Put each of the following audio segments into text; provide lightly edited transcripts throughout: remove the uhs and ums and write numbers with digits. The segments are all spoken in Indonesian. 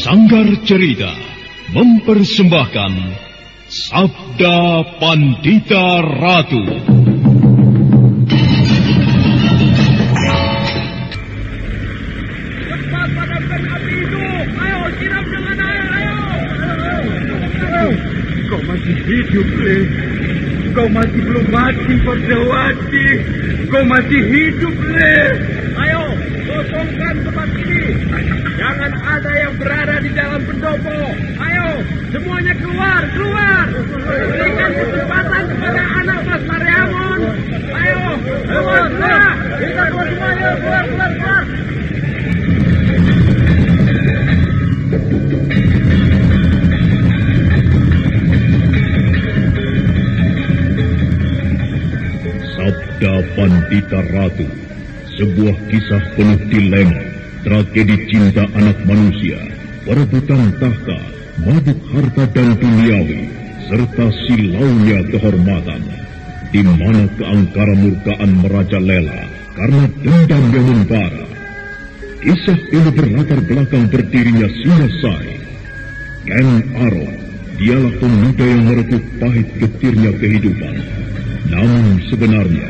Sanggar Cerita mempersembahkan Sabda Pandita Ratu. Cepat padamkan api itu. Ayo, siram dengan air, ayo. Kau masih hidup, Le. Kau masih belum mati, Perdawati. Kau masih hidup, Le. Ayo, kosongkan tempat ini. Jangan ada yang berada di dalam pendopo. Ayo, semuanya keluar, keluar. Berikan kesempatan kepada anak Mas Mariamon. Ayo, keluar, keluar. Kita keluar semuanya, keluar, keluar, keluar. Sabda Pandita Ratu, sebuah kisah penuh dilema, tragedi cinta anak manusia, perebutan tahta, mabuk harta dan duniawi, serta silaunya kehormatan, di mana keangkara murkaan merajalela karena dendam yang membara. Kisah ini berlatar belakang berdirinya Singasari. Ken Arok, dialah pemuda yang merebut pahit getirnya kehidupan. Namun sebenarnya,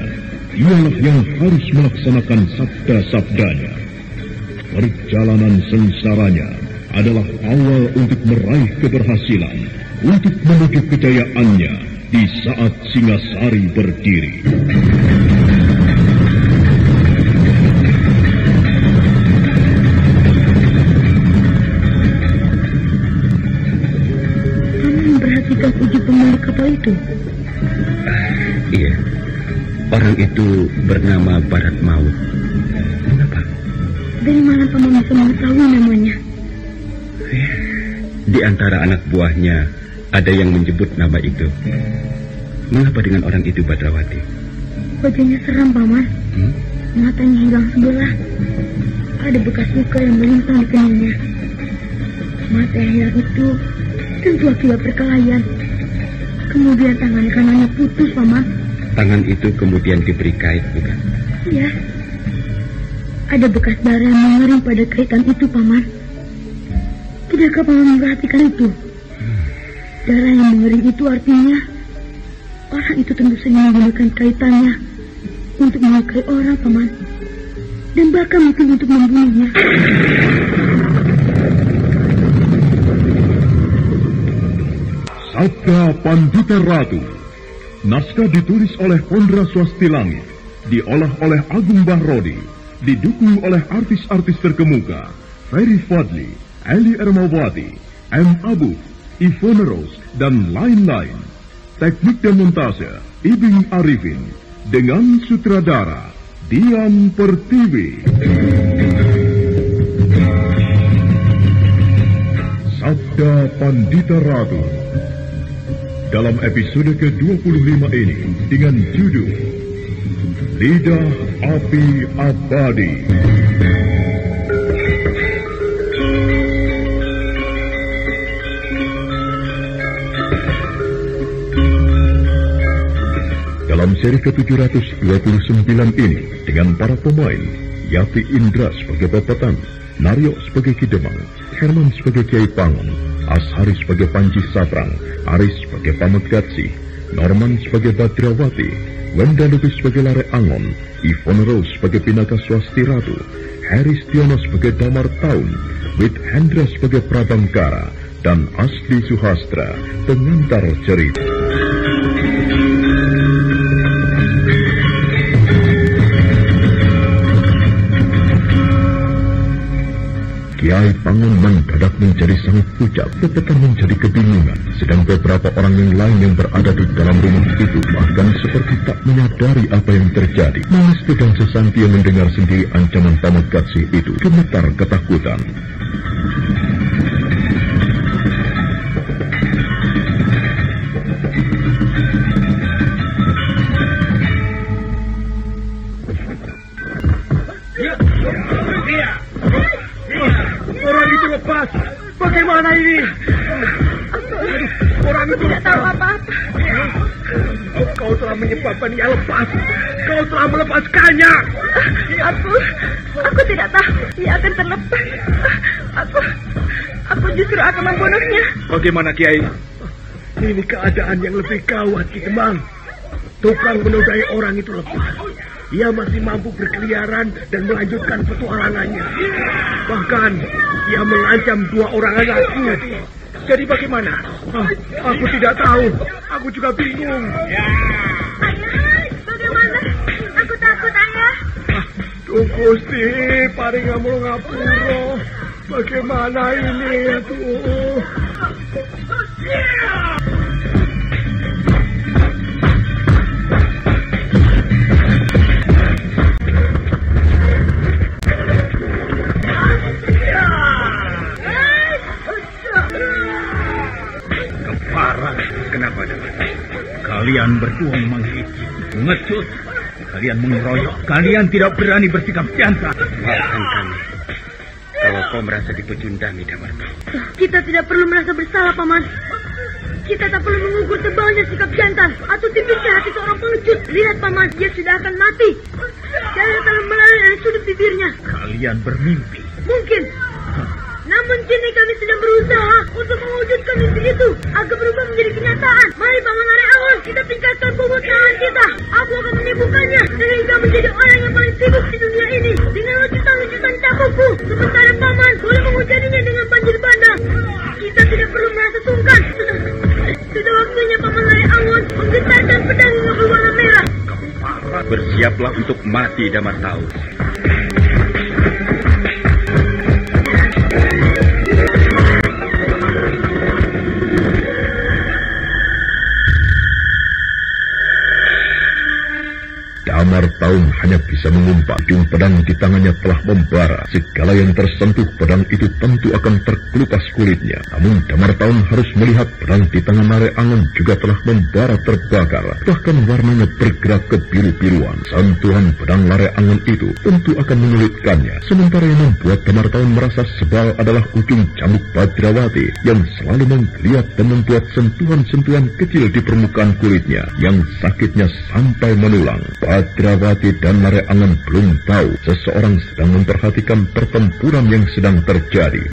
dialah yang harus melaksanakan sabda-sabdanya. Perjalanan sengsaranya adalah awal untuk meraih keberhasilan, untuk menuju kejayaannya di saat Singasari berdiri. Kamu memperhatikan uji pemilik kapal itu? Iya, orang itu bernama Barat Maut. Mengapa? Dari mana kamu bisa mengetahui namanya? Di antara anak buahnya ada yang menyebut nama itu. Mengapa dengan orang itu, Badrawati? Wajahnya seram, Paman. Matanya hilang sebelah. Ada bekas luka yang melintang di keningnya. Mata yang hilang itu tentu akibat perkelahian. Kemudian tangan kanannya putus, Paman. Tangan itu kemudian diberi kait, bukan? Iya. Ada bekas darah yang mengering pada kaitan itu, Paman. Tidakkah Paman memperhatikan itu? Darah yang mengering itu artinya orang itu tentu saja menggunakan kaitannya untuk melukai orang, Paman. Dan bahkan mungkin untuk membunuhnya. Sabda Pandita Ratu. Naskah ditulis oleh Pondra Swastilangit, diolah oleh Agung Bahrodi, didukung oleh artis-artis terkemuka Ferry Fadli, Ali Ermawati, M. Abu, Ivone Rose, dan lain-lain. Teknik dan montase Ibing Arifin, dengan sutradara Dian Pertiwi. Sabda Pandita Ratu. Dalam episode ke-25 ini dengan judul Lidah Api Abadi. Dalam seri ke-729 ini dengan para pemain Yati Indra sebagai Bapatan, Naryo sebagai Kidemang, Herman sebagai Kiai Pangon, Ashari sebagai Panji Satrang, Aris sebagai Pamegatsi, Norman sebagai Badrawati, Wenda Lubis sebagai Lare Angon, Ivone Rose sebagai Pinaka Swasti Ratu, Haris Tiono sebagai Damar Taun, Wit Hendra sebagai Prabangkara, dan Asli Suhastra, pengantar cerita. Kiai Pangon mendadak menjadi sangat pucat, Bapatan menjadi kebingungan, sedang beberapa orang yang lain yang berada di dalam rumah itu bahkan seperti tak menyadari apa yang terjadi. Manis dan Sesanti yang mendengar sendiri ancaman Pamegatsi itu gemetar ketakutan. Orang itu lepas. Bagaimana ini? Orang itu tidak tahu apa-apa. Kau telah menyebabkan ia lepas. Kau telah melepaskannya. Aku tidak tahu ia akan terlepas. Aku justru akan membunuhnya. Bagaimana, Kiai? Ini keadaan yang lebih gawat, Ki Demang. Tukang menodai orang itu lepas. Ia masih mampu berkeliaran dan melanjutkan petualangannya. Bahkan, ia mengancam 2 orang anakku. Jadi bagaimana? Aku tidak tahu. Aku juga bingung. Ayah, bagaimana? Aku takut, Ayah. Duh Gusti, paringamu ngapura. Bagaimana ini, aduh? Kenapa? Kalian berdua memang mengecut. Kalian mengeroyok. Kalian tidak berani bersikap jantan. Maafkan kami. Kalau kau merasa dipecundang, Damartau. Kita tidak perlu merasa bersalah, Paman. Kita tak perlu mengukur tebalnya sikap jantan atau tipisnya hati seorang pengecut. Lihat, Paman, dia sudah akan mati. Darah telah mengalir dari sudut bibirnya. Kalian bermimpi. Mungkin. Namun kini kami sedang berusaha untuk mewujudkan mimpi itu agar berubah menjadi kenyataan. Mari Paman Arek Angon, kita tingkatkan bobot tangan kita. Aku akan menyibukkannya sehingga menjadi orang yang paling sibuk di dunia ini dengan lucutan-lucutan cakupku. Sementara Paman boleh menghujaninya dengan banjir bandang. Kita tidak perlu merasa sungkan. Sudah waktunya Paman Arek Angon menggetarkan pedangnya berwarna merah. Bersiaplah untuk mati, Damartau. Damartau hanya bisa mengumpat. Ujung pedang di tangannya telah membara. Segala yang tersentuh pedang itu tentu akan terkelupas kulitnya. Namun Damartau harus melihat pedang di tangan Arek Angon juga telah membara terbakar. Bahkan warnanya bergerak kebiru-biruan. Sentuhan pedang Arek Angon itu tentu akan menyulitkannya. Sementara yang membuat Damartau merasa sebal adalah ujung cambuk Badrawati yang selalu menggeliat dan membuat sentuhan-sentuhan kecil di permukaan kulitnya yang sakitnya sampai menulang. Badrawati dan Arek Angon belum tahu seseorang sedang memperhatikan pertempuran yang sedang terjadi.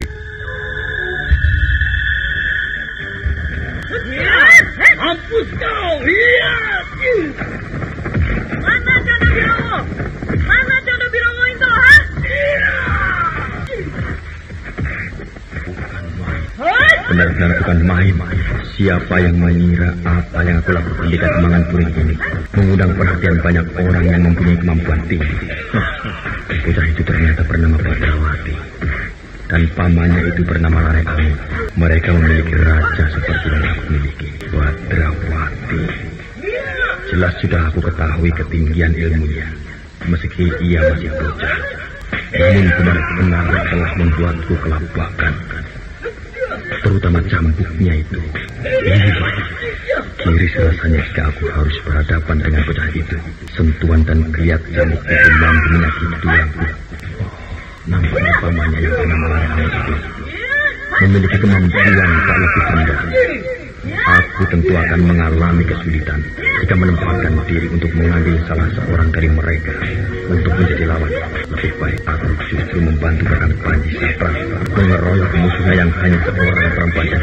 Mampus kau! Lihat! Mana Condo Birowo? Mana Condo Birowo itu, ha? Benar-benar bukan main. Siapa yang mengira apa yang aku lakukan di Katimangan Puring ini mengundang perhatian banyak orang yang mempunyai kemampuan tinggi. Bocah itu ternyata bernama Badrawati dan pamannya itu bernama Arek Angon. Mereka memiliki raja seperti yang aku miliki, Badrawati. Jelas sudah aku ketahui ketinggian ilmunya, meski ia masih bocah. Namun benar-benar telah membuatku kelabakan. Terutama cambuknya itu. Kiri rasanya jika aku harus berhadapan dengan bocah itu. Sentuhan dan geliat cambuk itu mampu menyakiti tulangku. Nampaknya pamannya yang bernama Arek Angon itu memiliki kemampuan tak lebih rendah. Aku tentu akan mengalami kesulitan jika menempatkan diri untuk mengambil salah seorang dari mereka untuk menjadi lawan. Lebih baik aku justru membantu rekan Panji Saprang mengeroyok musuhnya yang hanya seorang perempuan saja.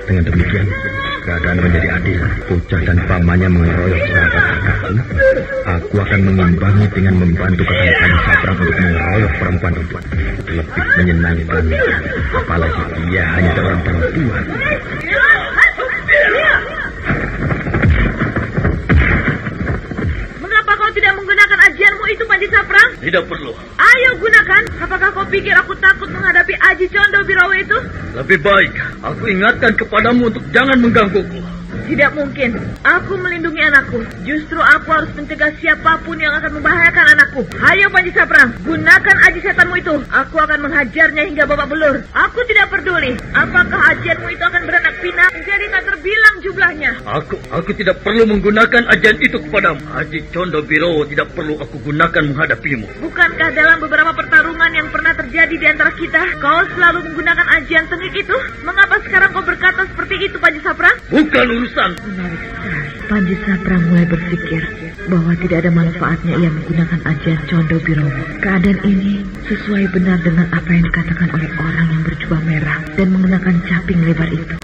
Dengan demikian, keadaan menjadi adil. Bocah dan pamannya mengeroyok sahabat kakakku. Aku akan mengimbangi dengan membantu kakak Panji Saprang untuk mengeroyok perempuan itu. Lebih menyenangkan, apalagi dia hanya seorang perempuan. Mengapa kau tidak menggunakan ajianmu itu, Panji Saprang? Tidak perlu. Ayo gunakan. Apakah kau pikir aku takut menghadapi Aji Condo Birowo itu? Lebih baik aku ingatkan kepadamu untuk jangan menggangguku. Tidak mungkin. Aku melindungi anakku. Justru aku harus mencegah siapapun yang akan membahayakan anakku. Ayo Panji Saprang, gunakan aji setanmu itu. Aku akan menghajarnya hingga babak belur. Aku tidak peduli apakah ajianmu itu akan beranak pinak jadi tak terbilang jumlahnya. Aku tidak perlu menggunakan ajian itu kepadamu. Aji Condo Birowo tidak perlu aku gunakan menghadapimu. Bukankah dalam beberapa pertarungan yang pernah terjadi di antara kita, kau selalu menggunakan ajian tengik itu? Mengapa sekarang kau berkata seperti itu, Panji Saprang? Bukan urusan. Menarik sekali. Panji Saprang mulai berpikir bahwa tidak ada manfaatnya ia menggunakan ajian Condo Birowo. Keadaan ini Sesuai benar dengan apa yang dikatakan oleh orang yang berjubah merah dan mengenakan caping lebar itu.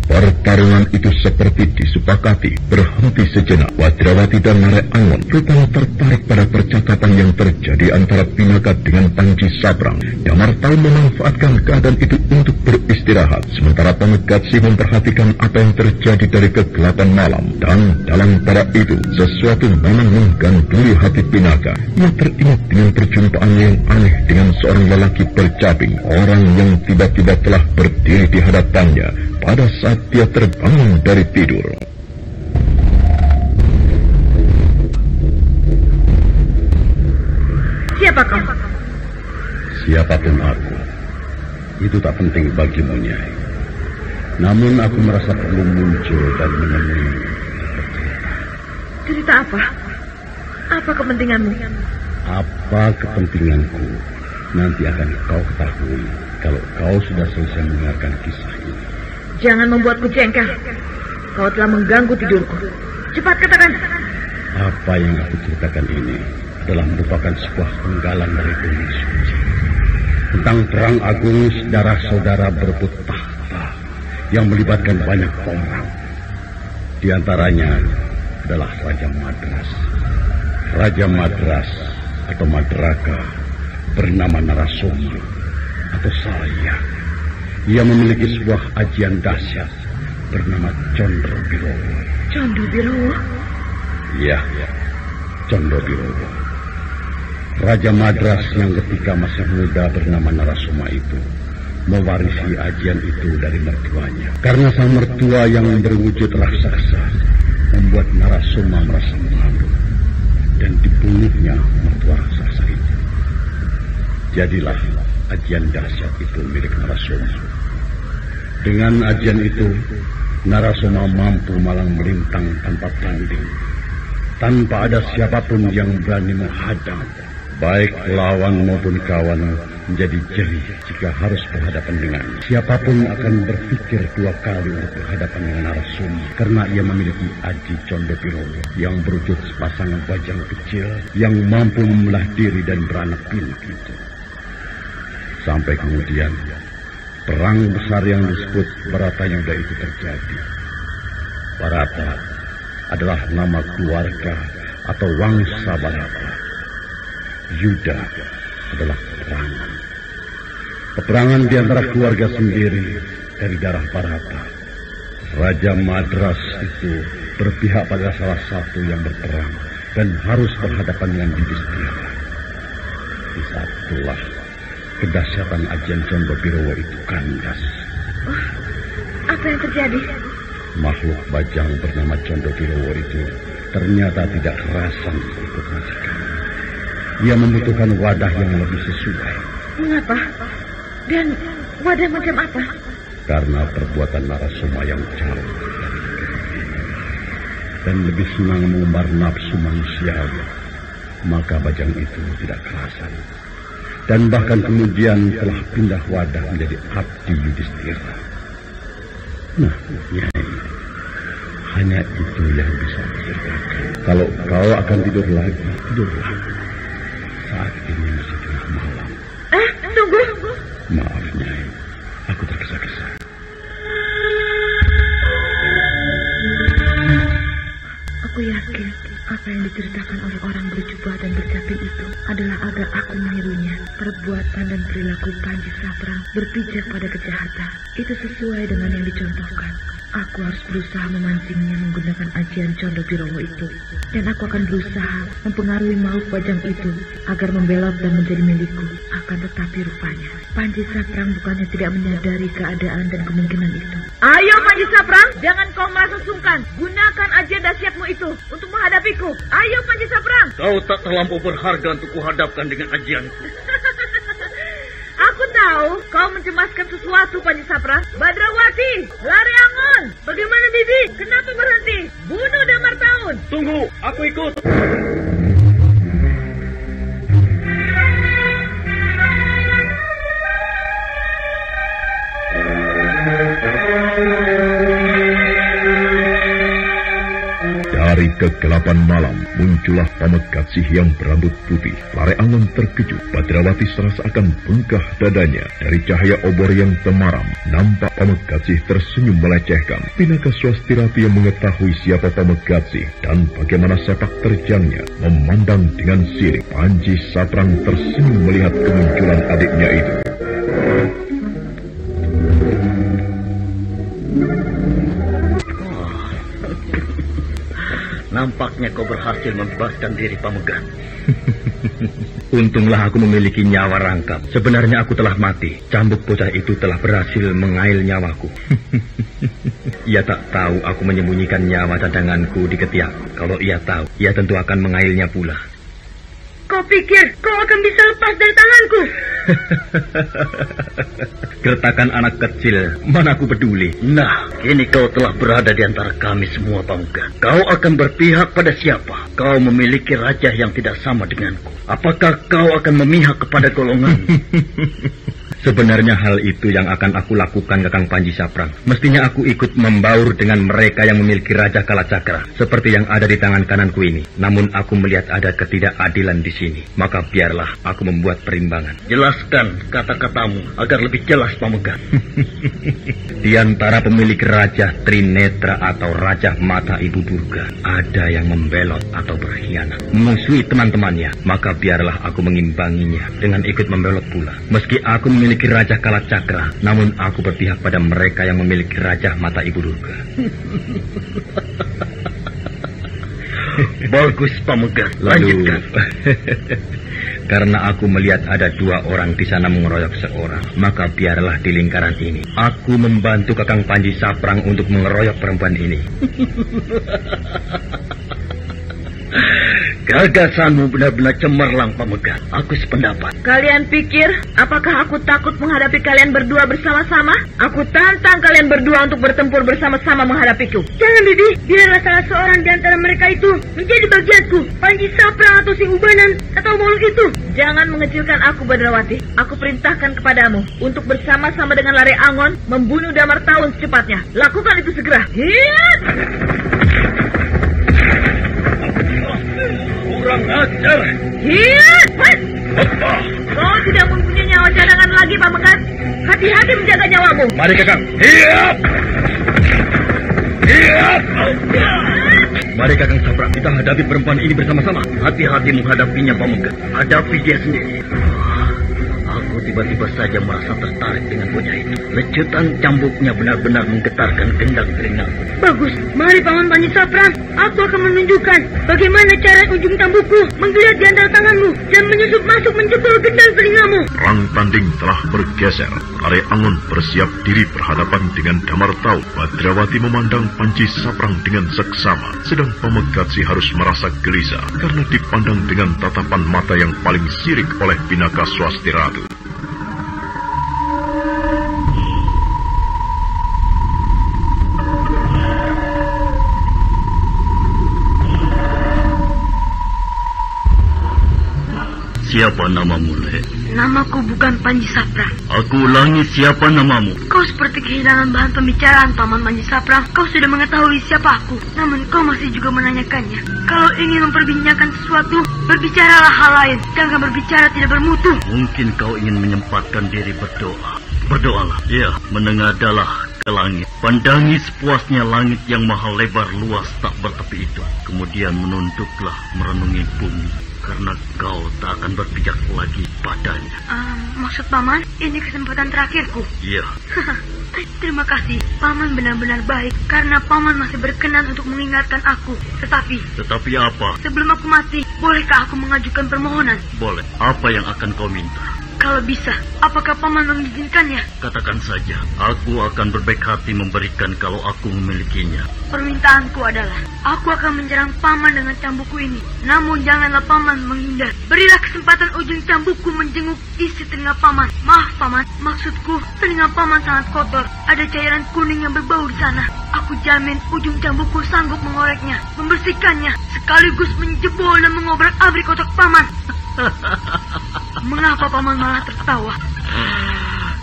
Pertarungan itu seperti disepakati berhenti sejenak. Wajrawati dan Nare Angon rupanya tertarik pada percakapan yang terjadi antara Pinaka dengan Panji Sabrang. Damar tahu memanfaatkan keadaan itu untuk beristirahat, sementara Pamegatsi memperhatikan apa yang terjadi dari kegelapan malam. Dan dalam pada itu, sesuatu memang menggantunggi hati Pinaka. Ia teringat dengan perjumpaannya yang aneh dengan seorang lelaki bercaping, orang yang tiba-tiba telah berdiri di hadapannya pada saat dia terbangun dari tidur. Siapa kau? Siapapun aku, itu tak penting bagimu, Nyai. Namun aku merasa perlu muncul dan menemui. Cerita apa? Apa kepentinganmu? Apa kepentinganku nanti akan kau ketahui kalau kau sudah selesai mendengarkan kisah ini. Jangan membuatku jengkel. Kau telah mengganggu tidurku. Cepat katakan. Apa yang aku ceritakan ini adalah merupakan sebuah penggalan dari bumi suci tentang perang agung saudara-saudara berebut tahta yang melibatkan banyak orang. Di antaranya adalah Raja Madras. Raja Madras atau Madraka bernama Narasoma atau saya. Ia memiliki sebuah ajian dahsyat bernama Condro Birowo. Condro Birowo? Iya, Condro Birowo. Raja Madras yang ketika masih muda bernama Narasoma itu mewarisi ajian itu dari mertuanya. Karena sang mertua yang berwujud raksasa membuat Narasoma merasa malu dan dibunuhnya mertua raksasa itu. Jadilah ajian dahsyat itu milik Narasoma. Dengan ajian itu, Narasoma mampu malang melintang tanpa tanding, tanpa ada siapapun yang berani menghadang. Baik lawan maupun kawan menjadi jeri jika harus berhadapan dengannya. Siapapun akan berpikir dua kali untuk berhadapan dengan Narasoma, karena ia memiliki aji Condro Birowo yang berwujud sepasang bajang kecil yang mampu membelah diri dan beranak pinak itu. Sampai kemudian perang besar yang disebut Baratayuda itu terjadi. Barata adalah nama keluarga atau wangsa Barata. Yuda adalah peperangan. Peperangan di antara keluarga sendiri dari darah Barata. Raja Madras itu berpihak pada salah satu yang berperang dan harus berhadapan dengan Yudhistira. Di saat itulah kedahsyatan ajian Condro Birowo itu kandas. Oh, apa yang terjadi? Makhluk bajang bernama Condro Birowo itu ternyata tidak kerasan ikut majikan. Ia membutuhkan wadah yang lebih sesuai. Mengapa? Dan wadah macam apa? Karena perbuatan Narasoma yang jauh dan lebih senang mengumbar nafsu manusiawi, maka bajang itu tidak kerasan. Dan bahkan kemudian telah pindah wadah menjadi abdi Yudhistira. Nah, Nyai, hanya itu yang bisa diceritakan. Kalau kau akan tidur lagi, tidurlah. Saat ini masih tengah malam. Tunggu. Maaf, Nyai, aku tergesa-gesa. Aku yakin apa yang diceritakan oleh orang berjubah dan bercaping itu adalah agar aku menirunya. Perbuatan dan perilaku Panji Sabrang berpijak pada kejahatan. Itu sesuai dengan yang dicontohkan. Aku harus berusaha memancingnya menggunakan ajian Condro Birowo itu. Dan aku akan berusaha mempengaruhi makhluk bajang itu agar membelot dan menjadi milikku. Akan tetapi rupanya Panji Sabrang bukannya tidak menyadari keadaan dan kemungkinan itu. Ayo Panji Sabrang, jangan kau merasa sungkan. Gunakan ajian dahsyatmu itu untuk menghadapiku. Ayo Panji Sabrang. Kau tak terlampau berharga untuk kuhadapkan dengan ajianku. Aku tahu kau mencemaskan sesuatu, Panji Sabrang. Badrawati, Lare Angon, bagaimana Bibi? Kenapa berhenti? Bunuh Damar Taun. Tunggu, aku ikut. Dari kegelapan malam muncullah Pamekatsih yang berambut putih. Lare Angon terkejut. Badrawati serasa akan bengkah dadanya. Dari cahaya obor yang temaram, nampak Pamekatsih tersenyum melecehkan. Pinaka Swastirati yang mengetahui siapa Pamekatsih dan bagaimana sepak terjangnya memandang dengan sirik. Panji Saprang tersenyum melihat kemunculan adiknya itu. Nampaknya kau berhasil membebaskan diri, Pamegat. Untunglah aku memiliki nyawa rangkap. Sebenarnya aku telah mati. Cambuk bocah itu telah berhasil mengail nyawaku. Ia tak tahu aku menyembunyikan nyawa cadanganku di ketiak. Kalau ia tahu, ia tentu akan mengailnya pula. Kau pikir kau akan bisa lepas dari tanganku? Gertakan anak kecil, mana aku peduli. Nah, kini kau telah berada di antara kami semua, Pamegat. Kau akan berpihak pada siapa? Kau memiliki raja yang tidak sama denganku. Apakah kau akan memihak kepada golongan? Sebenarnya hal itu yang akan aku lakukan, Kakang Panji Saprang. Mestinya aku ikut membaur dengan mereka yang memiliki Raja Kalacakra, seperti yang ada di tangan kananku ini. Namun aku melihat ada ketidakadilan di sini. Maka biarlah aku membuat perimbangan. Jelaskan kata-katamu agar lebih jelas, Pamegat. Di antara pemilik Raja Trinetra atau Raja Mata Ibu Durga, ada yang membelot atau berkhianat, memusuhi teman-temannya. Maka biarlah aku mengimbanginya dengan ikut membelot pula. Meski aku memiliki Raja Kalacakra, namun aku berpihak pada mereka yang memiliki Raja Mata Ibu Durga. Bagus, Pamegat. Lanjutkan. Karena aku melihat ada 2 orang di sana mengeroyok seorang, maka biarlah di lingkaran ini aku membantu Kakang Panji Saprang untuk mengeroyok perempuan ini. Gagasanmu benar-benar cemerlang, Pamegat. Aku sependapat. Kalian pikir apakah aku takut menghadapi kalian berdua bersama-sama? Aku tantang kalian berdua untuk bertempur bersama-sama menghadapiku. Jangan, Bibi. Biarlah salah seorang di antara mereka itu menjadi bagianku. Panji Saprang atau si Ubanan atau Moluk itu. Jangan mengecilkan aku, Badrawati. Aku perintahkan kepadamu untuk bersama-sama dengan Lare Angon membunuh Damar Taun secepatnya. Lakukan itu segera. Hiat! Kurang ajar. Hiat! Kau tidak mempunyai nyawa cadangan lagi, Pamegat. Hati-hati menjaga nyawamu. Mari, Kakang. Hiat! Hiat! Mari, Kakang Saprang, kita hadapi perempuan ini bersama-sama. Hati-hati menghadapinya, Pamegat. Hadapi dia sendiri. Aku tiba-tiba saja merasa tertarik dengan bocah itu. Lecutan cambuknya benar-benar menggetarkan gendang telingaku. Bagus, mari Paman Panji Saprang. Aku akan menunjukkan bagaimana cara ujung cambukku menggeliat di antara tanganmu dan menyusup masuk menjebol gendang telingamu. Perang tanding telah bergeser. Lare Angon bersiap diri berhadapan dengan Damar Taun. Badrawati memandang Panji Saprang dengan seksama, sedang Pamekatsih harus merasa gelisah karena dipandang dengan tatapan mata yang paling sirik oleh Pinaka Swastiratu. Siapa namamu, Le? Namaku bukan Panji Saprang. Aku ulangi, siapa namamu? Kau seperti kehilangan bahan pembicaraan, Paman Panji Saprang. Kau sudah mengetahui siapa aku, namun kau masih juga menanyakannya. Kalau ingin memperbincangkan sesuatu, berbicaralah hal lain. Jangan berbicara tidak bermutu. Mungkin kau ingin menyempatkan diri berdoa. Berdoalah. Ya, menengadalah ke langit. Pandangi sepuasnya langit yang maha lebar luas tak berapi itu. Kemudian menunduklah merenungi bumi. Karena kau tak akan berpijak lagi padanya. Maksud Paman, ini kesempatan terakhirku. Iya. Terima kasih. Paman benar-benar baik karena Paman masih berkenan untuk mengingatkan aku. Tetapi apa? Sebelum aku mati, bolehkah aku mengajukan permohonan? Boleh. Apa yang akan kau minta? Kalau bisa, apakah Paman mengizinkannya? Katakan saja. Aku akan berbaik hati memberikan kalau aku memilikinya. Permintaanku adalah, aku akan menyerang Paman dengan cambukku ini. Namun janganlah Paman menghindar. Berilah kesempatan ujung cambukku menjenguk isi telinga Paman. Maaf Paman, maksudku telinga Paman sangat kotor. Ada cairan kuning yang berbau di sana. Aku jamin ujung cambukku sanggup mengoreknya, membersihkannya, sekaligus menjebol dan mengobrak-abrik otak Paman. Mengapa Paman malah tertawa?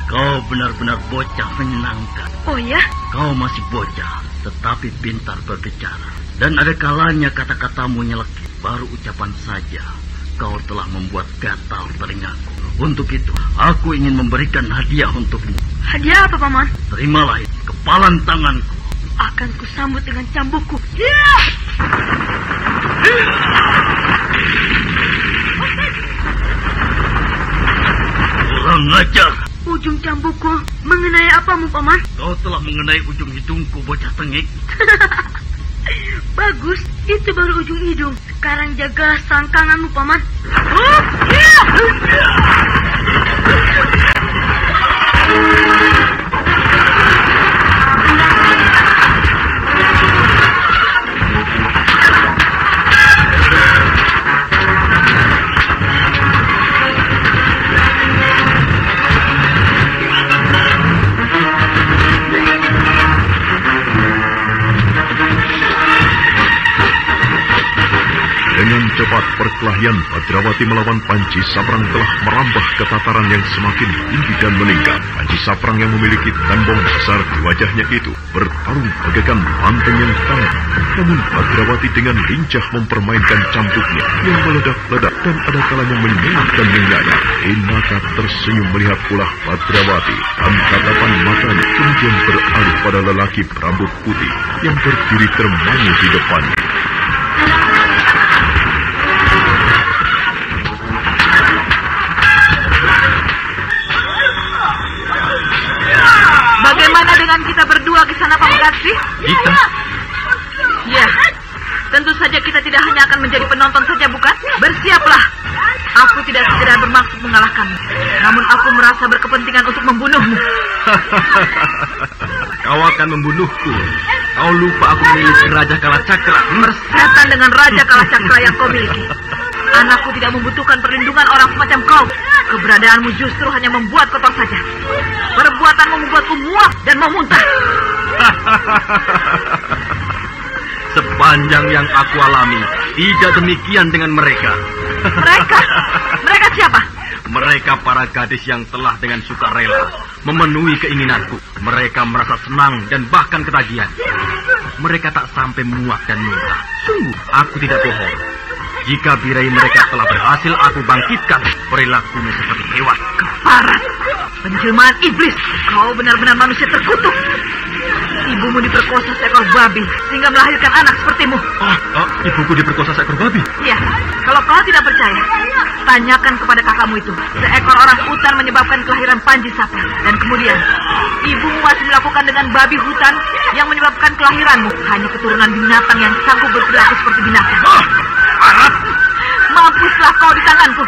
Kau benar-benar bocah menyenangkan. Oh ya? Kau masih bocah, tetapi pintar berbicara. Dan ada kalanya kata-katamu nyelekit, baru ucapan saja kau telah membuat gatal telingaku. Untuk itu, aku ingin memberikan hadiah untukmu. Hadiah apa, Paman? Terimalah ini, kepalan tanganku. Akan kusambut dengan cambukku. Kurang ajar. Ujung cambukku mengenai apamu, Paman? Kau telah mengenai ujung hidungku, bocah tengik. Bagus, itu baru ujung hidung. Sekarang jaga sangkanganmu, Paman. Dengan cepat perkelahian Badrawati melawan Panji Saprang telah merambah ke tataran yang semakin tinggi dan meningkat. Panji Saprang yang memiliki tembong besar di wajahnya itu bertarung bagaikan banteng yang tangguh. Namun Badrawati dengan lincah mempermainkan cambuknya yang meledak-ledak dan ada kalanya menyengak dan menyayat. Pinaka tersenyum melihat ulah Badrawati dan tatapan matanya kemudian beralih pada lelaki berambut putih yang berdiri termangu di depannya. Bagaimana dengan kita berdua di sana, Pamukasi? Kita? Ya, tentu saja kita tidak hanya akan menjadi penonton saja, bukan? Bersiaplah. Aku tidak segera bermaksud mengalahkanmu. Namun aku merasa berkepentingan untuk membunuhmu. Kau akan membunuhku. Kau lupa aku memiliki Raja Kalacakra. Bersetan dengan Raja Kalacakra yang kau miliki. Anakku tidak membutuhkan perlindungan orang semacam kau. Keberadaanmu justru hanya membuat kotor saja. Perbuatanmu membuatku muak dan mau muntah. Sepanjang yang aku alami, tidak demikian dengan mereka. Mereka? Mereka siapa? Mereka para gadis yang telah dengan sukarela memenuhi keinginanku. Mereka merasa senang dan bahkan ketagihan. Mereka tak sampai muak dan muntah. Sungguh, aku tidak bohong. Jika birahi mereka telah berhasil aku bangkitkan, perilakunya seperti hewan. Keparat, penjelmaan iblis. Kau benar-benar manusia terkutuk. Ibumu diperkosa seekor babi sehingga melahirkan anak sepertimu. Ibuku diperkosa seekor babi? Iya, kalau kau tidak percaya, tanyakan kepada kakakmu itu. Seekor orang hutan menyebabkan kelahiran Panji Saprang. Dan kemudian, ibumu masih dilakukan dengan babi hutan yang menyebabkan kelahiranmu. Hanya keturunan binatang yang sanggup berperilaku seperti binatang. Mampuslah kau di tanganku.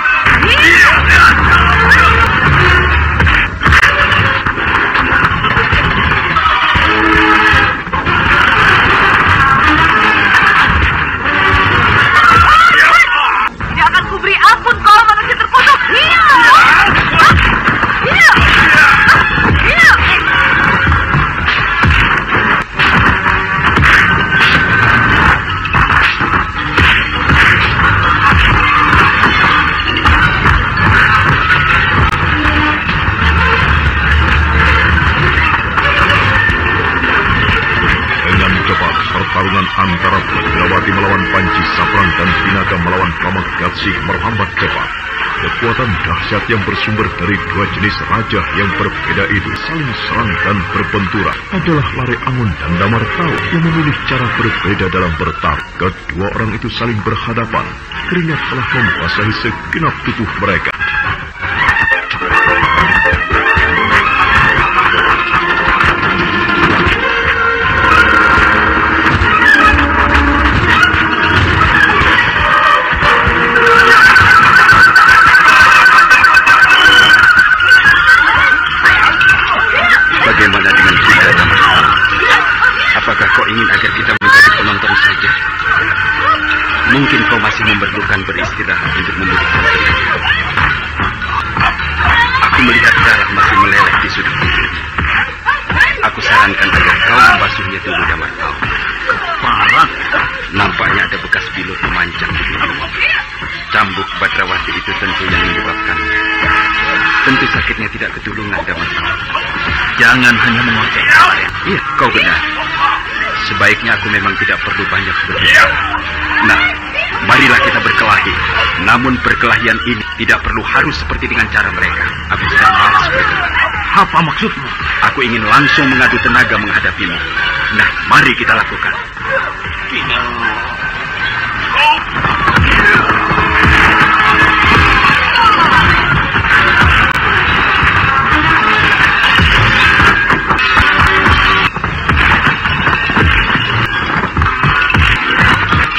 Tidak akan kuberi ampun kau manusia terkutuk. Pertarungan antara Badrawati melawan Panji Saprang dan Pinaka melawan Pamukasi merambat cepat. Kekuatan dahsyat yang bersumber dari dua jenis raja yang berbeda itu saling serang dan berbenturan adalah Lare Angon dan Damar Tau yang memilih cara berbeda dalam bertarung. Kedua orang itu saling berhadapan. Keringat telah membasahi segenap tubuh mereka. Mungkin kau masih memerlukan beristirahat untuk memulihkan tenaga. Aku melihat darah masih meleleh di sudut hidung. Aku sarankan agar kau membasuhnya dulu, Damar Tau. Parah. Nampaknya ada bekas bilut memanjang di hidung. Cambuk Badrawati itu tentu yang menyebabkannya. Tentu sakitnya tidak ketulungan, Damar Tau. Jangan hanya mengotek. Iya, kau benar. sebaiknya aku memang tidak perlu banyak berbicara. Nah, marilah kita berkelahi. Namun perkelahian ini tidak perlu harus seperti dengan cara mereka. Aku sedang malas bergerak. Apa maksudmu? Aku ingin langsung mengadu tenaga menghadapimu. Nah, mari kita lakukan.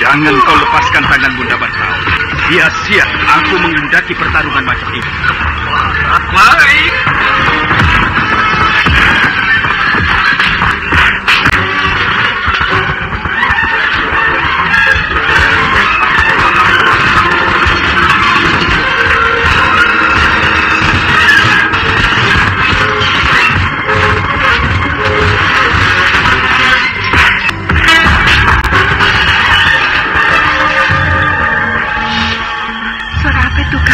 Jangan kau lepaskan tangan Bunda Batrao. Sia-sia aku menghendaki pertarungan macam ini. Baik.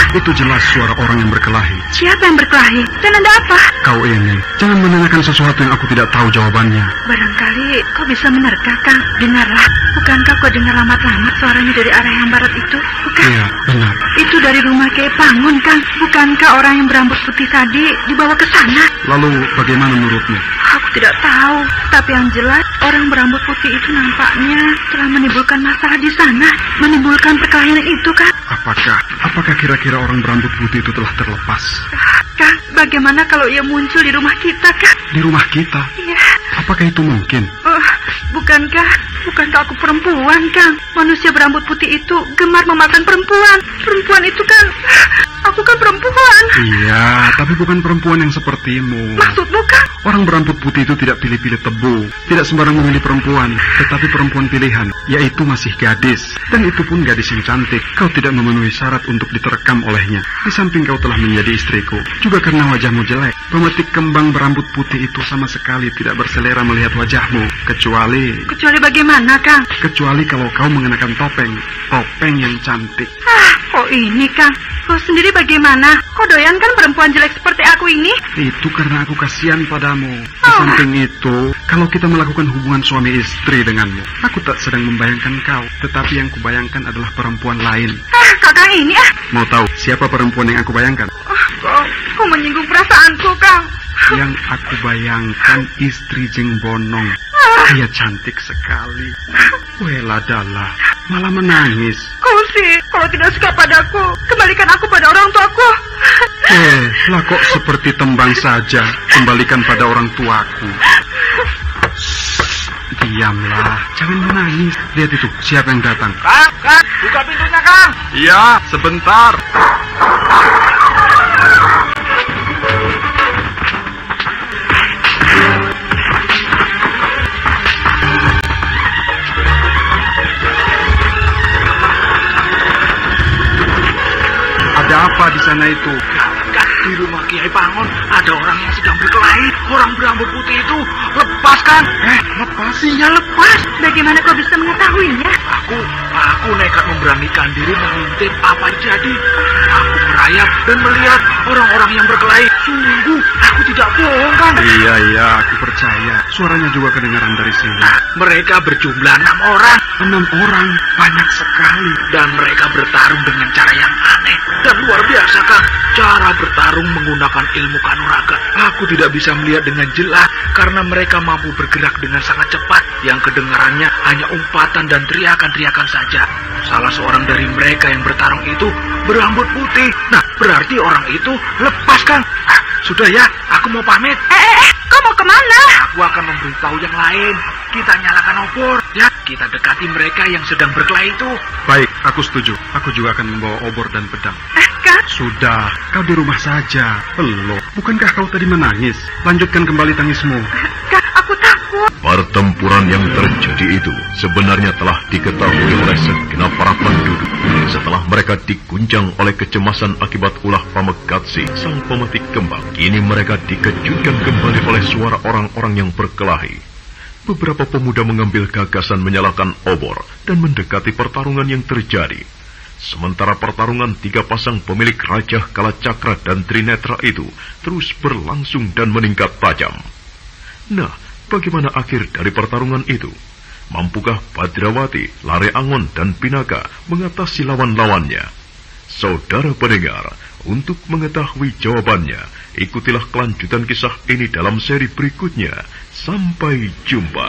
Itu jelas suara orang yang berkelahi. Siapa yang berkelahi? Dan ada apa? Kau ini, jangan menanyakan sesuatu yang aku tidak tahu jawabannya. Barangkali kau bisa menerka, Kang. Dengarlah, bukankah kau dengar lamat-lamat suaranya dari arah yang barat itu? Bukan? Iya, benar. Itu dari rumah Kiai Pangun, Kang. Bukankah orang yang berambut putih tadi dibawa ke sana? Lalu bagaimana menurutmu? Aku tidak tahu, tapi yang jelas orang berambut putih itu nampaknya telah menimbulkan masalah di sana, menimbulkan perkelahian itu, Kang. Apakah kira-kira orang berambut putih itu telah terlepas? Kang, bagaimana kalau ia muncul di rumah kita, Kang? Di rumah kita? Iya. Apakah itu mungkin? Bukankah aku perempuan, Kang? Manusia berambut putih itu gemar memakan perempuan. Perempuan itu kan, aku kan perempuan. Iya, tapi bukan perempuan yang sepertimu. Maksudmu, Kang? Orang berambut putih itu tidak pilih-pilih tebu, tidak sembarang memilih perempuan, tetapi perempuan pilihan, yaitu masih gadis. Dan itu pun gadis yang cantik. Kau tidak memenuhi syarat untuk diterkam olehnya. Di samping kau telah menjadi istriku, juga karena wajahmu jelek. Pemetik kembang berambut putih itu sama sekali tidak berselera melihat wajahmu, kecuali bagaimana, Kang? Kecuali kalau kau mengenakan topeng yang cantik. Kok ini, Kang? Kau sendiri bagaimana? Kau doyan kan perempuan jelek seperti aku ini? Itu karena aku kasihan padamu. Di samping itu, kalau kita melakukan hubungan suami istri denganmu, aku tak sedang membayangkan kau, tetapi yang kubayangkan adalah perempuan lain. Kakang ini Mau tahu siapa perempuan yang aku bayangkan? Kau menyinggung perasaanku, Kang. Yang aku bayangkan istri Jeng Bonong. Dia cantik sekali. Weladala, malah menangis. Kau sih, kalau tidak suka padaku, kembalikan aku pada orang tuaku. Lah kok seperti tembang saja. Kembalikan pada orang tuaku. Diamlah, jangan menangis. Lihat itu, siapa yang datang? Kang, buka pintunya, Kang. Iya, sebentar. Ada apa di sana itu? Di rumah Kiai Pangun ada orang yang sedang berkelahi. Orang berambut putih itu lepas, Kang. Lepas? Iya, lepas. Bagaimana kau bisa mengetahuinya? Aku nekat memberanikan diri mengintip apa yang jadi. Aku merayap dan melihat orang-orang yang berkelahi. Sungguh, aku tidak bohong, Kang. Iya, aku percaya. Suaranya juga kedengaran dari sini. Mereka berjumlah 6 orang. 6 orang? Banyak sekali. Dan mereka bertarung dengan cara yang aneh dan luar biasa, Kang. Cara bertarung menggunakan ilmu kanuraga. Aku tidak bisa melihat dengan jelas karena mereka mampu bergerak dengan sangat cepat. Yang kedengarannya hanya umpatan dan teriakan-teriakan saja. Salah seorang dari mereka yang bertarung itu berambut putih. Nah, berarti orang itu lepas, Kang. Sudah ya, aku mau pamit. Kau mau kemana? Aku akan memberitahu yang lain. Kita nyalakan obor. Ya, kita dekati mereka yang sedang berkelahi itu. Baik, aku setuju. Aku juga akan membawa obor dan pedang. Kang? Sudah, kau di rumah saja. Belum. Bukankah kau tadi menangis? Lanjutkan kembali tangismu. Kang, aku takut. Pertempuran yang terjadi itu sebenarnya telah diketahui oleh segenap para penduduk. Setelah mereka diguncang oleh kecemasan akibat ulah Pamegatsi, sang pemetik kembang, kini mereka dikejutkan kembali oleh suara orang-orang yang berkelahi. Beberapa pemuda mengambil gagasan menyalakan obor dan mendekati pertarungan yang terjadi. Sementara pertarungan 3 pasang pemilik Raja Kalacakra dan Trinetra itu terus berlangsung dan meningkat tajam. Nah, bagaimana akhir dari pertarungan itu? mampukah Badrawati, Lare Angon, dan Pinaka mengatasi lawan-lawannya? Saudara pendengar, untuk mengetahui jawabannya, ikutilah kelanjutan kisah ini dalam seri berikutnya. Sampai jumpa.